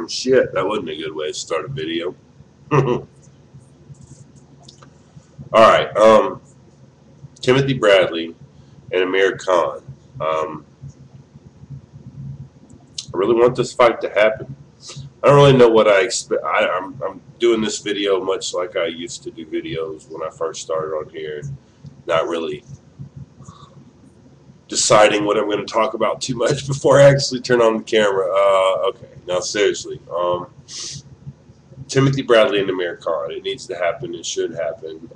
Shit, that wasn't a good way to start a video. Alright, Timothy Bradley and Amir Khan. I really want this fight to happen. I don't really know what I expect. I'm doing this video much like I used to do videos when I first started on here. Not really deciding what I'm going to talk about too much before I actually turn on the camera. Okay, now seriously. Timothy Bradley and Amir Khan. It needs to happen. It should happen.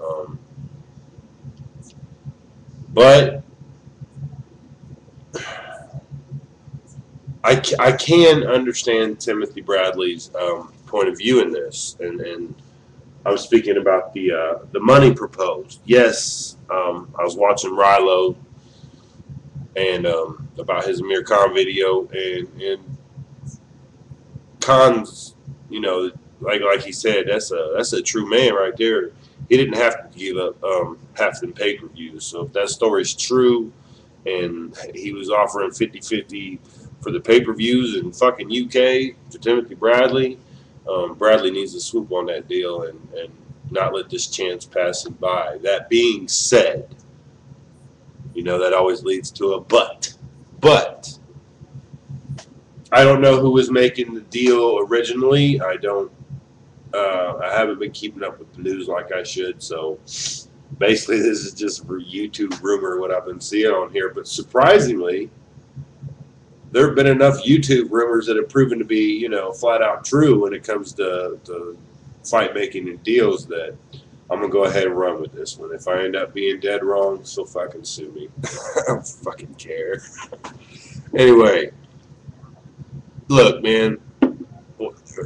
But I can understand Timothy Bradley's point of view in this, and I'm speaking about the money proposed. Yes, I was watching Rilo and about his Amir Khan video, and Khan's, you know, like he said, that's a true man right there. He didn't have to give up half the pay-per-views. So if that story's true, and he was offering 50-50 for the pay-per-views in fucking UK to Timothy Bradley, Bradley needs to swoop on that deal and not let this chance pass him by. That being said, you know, that always leads to a but. But I don't know who was making the deal originally. I haven't been keeping up with the news like I should, so basically this is just YouTube rumor what I've been seeing on here. But surprisingly, there have been enough YouTube rumors that have proven to be, you know, flat out true when it comes to fight making and deals that I'm gonna go ahead and run with this one. If I end up being dead wrong, so fucking sue me. I don't fucking care. Anyway, look, man,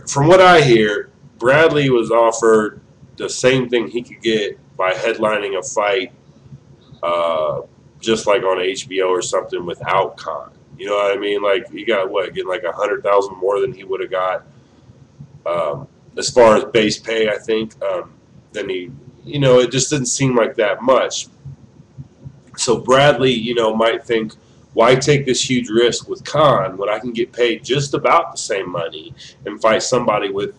from what I hear, Bradley was offered the same thing he could get by headlining a fight just like on HBO or something without Khan. You know what I mean? Like, he got, what, getting like 100,000 more than he would have got as far as base pay, I think. Then he, you know, it just didn't seem like that much. So Bradley, you know, might think, why take this huge risk with Khan when I can get paid just about the same money and fight somebody with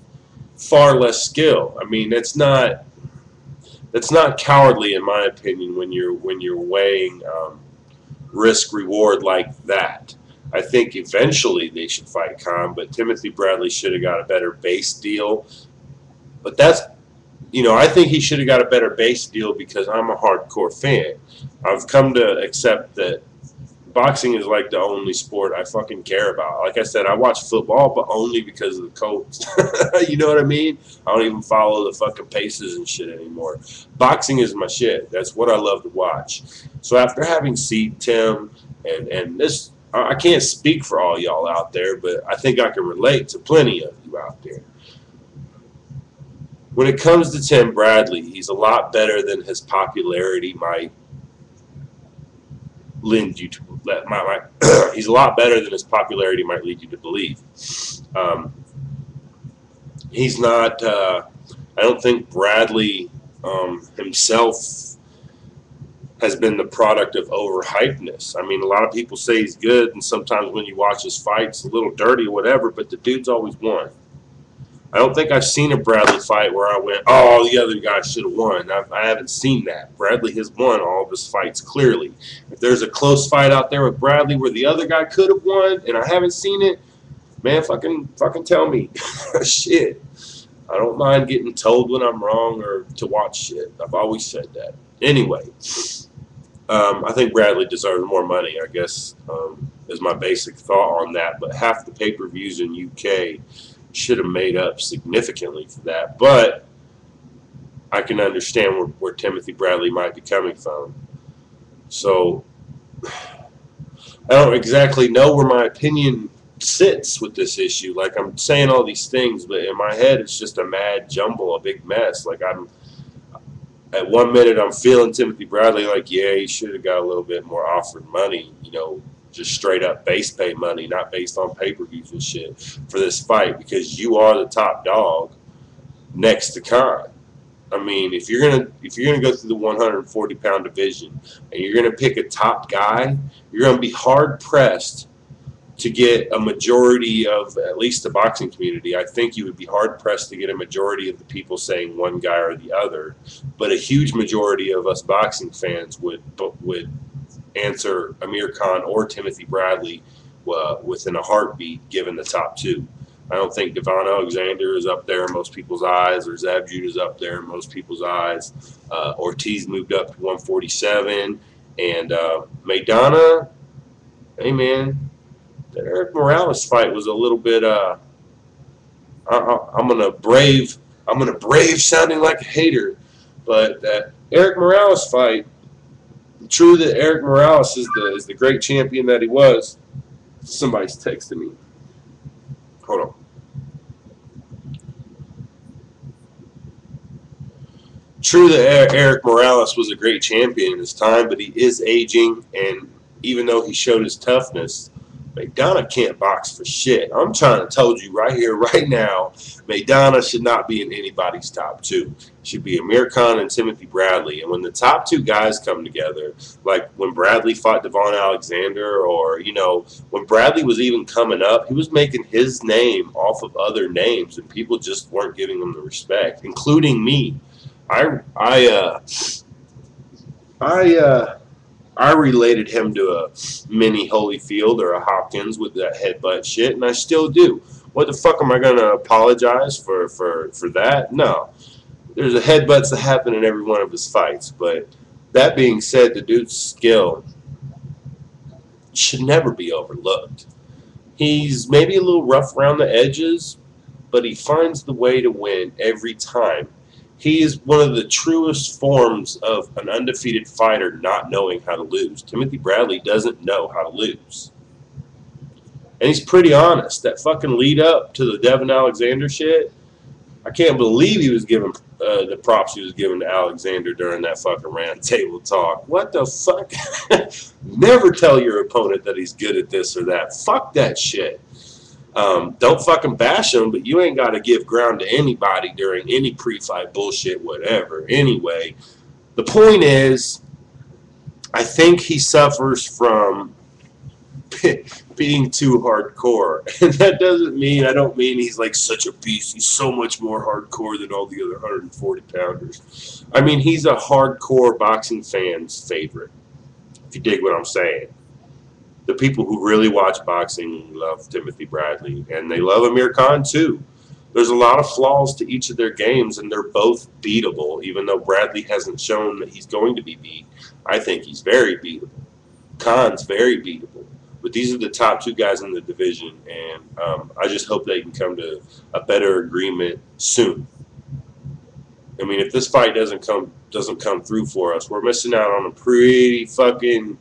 far less skill? I mean, that's not cowardly in my opinion when you're weighing risk reward like that. I think eventually they should fight Khan, but Timothy Bradley should have got a better base deal. But that's, you know, I think he should have got a better base deal because I'm a hardcore fan. I've come to accept that boxing is like the only sport I fucking care about. Like I said, I watch football, but only because of the Colts. You know what I mean? I don't even follow the fucking paces and shit anymore. Boxing is my shit. That's what I love to watch. So after having seen Tim and this, I can't speak for all y'all out there, but I think I can relate to plenty of you out there. When it comes to Tim Bradley, he's a lot better than his popularity might lend you to. He's a lot better than his popularity might lead you to believe. He's not. I don't think Bradley himself has been the product of overhypeness. I mean, a lot of people say he's good, and sometimes when you watch his fights, a little dirty or whatever, but the dude's always won. I don't think I've seen a Bradley fight where I went, oh, the other guy should have won. I haven't seen that. Bradley has won all of his fights clearly. If there's a close fight out there with Bradley where the other guy could have won and I haven't seen it, man, fucking tell me. Shit. I don't mind getting told when I'm wrong or to watch shit. I've always said that. Anyway, I think Bradley deserves more money, I guess, is my basic thought on that. But half the pay-per-views in UK should have made up significantly for that. But I can understand where Timothy Bradley might be coming from. So I don't exactly know where my opinion sits with this issue. Like, I'm saying all these things, but in my head it's just a mad jumble, a big mess. Like, I'm at one minute I'm feeling Timothy Bradley like, yeah, he should have got a little bit more offered money, you know, just straight up base pay money, not based on pay-per-views and shit for this fight, because you are the top dog next to Khan. I mean, if you're gonna go through the 140-pound division and you're gonna pick a top guy, you're gonna be hard pressed to get a majority of at least the boxing community. I think you would be hard-pressed to get a majority of the people saying one guy or the other, but a huge majority of us boxing fans would answer Amir Khan or Timothy Bradley within a heartbeat, given the top two. I don't think Devon Alexander is up there in most people's eyes, or Zab Judah is up there in most people's eyes. Ortiz moved up to 147, and Maidana, hey man, the Eric Morales fight was a little bit. I'm gonna brave sounding like a hater, but that Eric Morales fight. True that Eric Morales is the great champion that he was. Somebody's texting me. Hold on. True that Eric Morales was a great champion in his time, but he is aging, and even though he showed his toughness, Maidana can't box for shit. I'm trying to tell you right here, right now, Maidana should not be in anybody's top two. It should be Amir Khan and Timothy Bradley. And when the top two guys come together, like when Bradley fought Devon Alexander, or, you know, when Bradley was even coming up, he was making his name off of other names, and people just weren't giving him the respect, including me. I related him to a mini Holyfield or a Hopkins with that headbutt shit, and I still do. What the fuck am I going to apologize for that? No. There's a headbutts that happen in every one of his fights, but that being said, the dude's skill should never be overlooked. He's maybe a little rough around the edges, but he finds the way to win every time. He is one of the truest forms of an undefeated fighter not knowing how to lose. Timothy Bradley doesn't know how to lose. And he's pretty honest. That fucking lead up to the Devon Alexander shit, I can't believe he was giving the props he was giving to Alexander during that fucking round table talk. What the fuck? Never tell your opponent that he's good at this or that. Fuck that shit. Don't fucking bash him, but you ain't got to give ground to anybody during any pre-fight bullshit, whatever. Anyway, the point is, I think he suffers from being too hardcore. And that doesn't mean, I don't mean he's like such a beast. He's so much more hardcore than all the other 140-pounders. I mean, he's a hardcore boxing fan's favorite, if you dig what I'm saying. The people who really watch boxing love Timothy Bradley, and they love Amir Khan too. There's a lot of flaws to each of their games, and they're both beatable, even though Bradley hasn't shown that he's going to be beat. I think he's very beatable. Khan's very beatable. But these are the top two guys in the division, and I just hope they can come to a better agreement soon. I mean, if this fight doesn't come through for us, we're missing out on a pretty fucking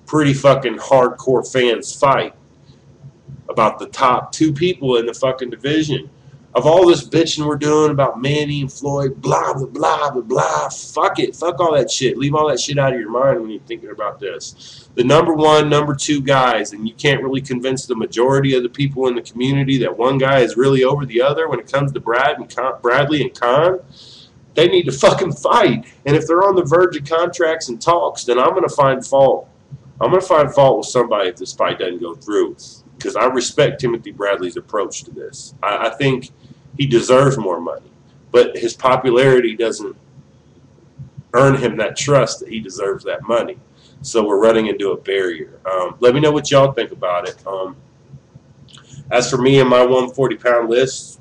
hardcore fans fight about the top two people in the fucking division. Of all this bitching we're doing about Manny and Floyd, blah, blah, blah, blah, blah, fuck it. Fuck all that shit. Leave all that shit out of your mind when you're thinking about this. The number one, number two guys, and you can't really convince the majority of the people in the community that one guy is really over the other when it comes to Bradley and Khan. They need to fucking fight. And if they're on the verge of contracts and talks, then I'm going to find fault. I'm going to find fault with somebody if this fight doesn't go through, because I respect Timothy Bradley's approach to this. I think he deserves more money, but his popularity doesn't earn him that trust that he deserves that money. So we're running into a barrier. Let me know what y'all think about it. As for me and my 140-pound list,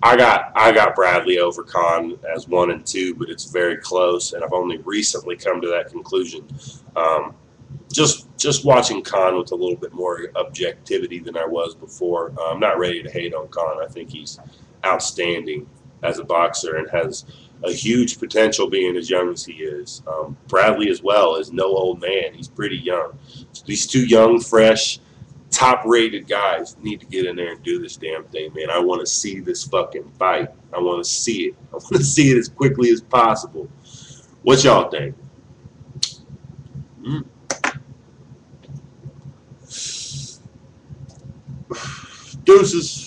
I got Bradley over Khan as 1 and 2, but it's very close, and I've only recently come to that conclusion. Just watching Khan with a little bit more objectivity than I was before. I'm not ready to hate on Khan. I think he's outstanding as a boxer and has a huge potential being as young as he is. Bradley as well is no old man. He's pretty young. So these two young, fresh, top-rated guys need to get in there and do this damn thing, man. I want to see this fucking fight. I want to see it. I want to see it as quickly as possible. What y'all think? Deuces.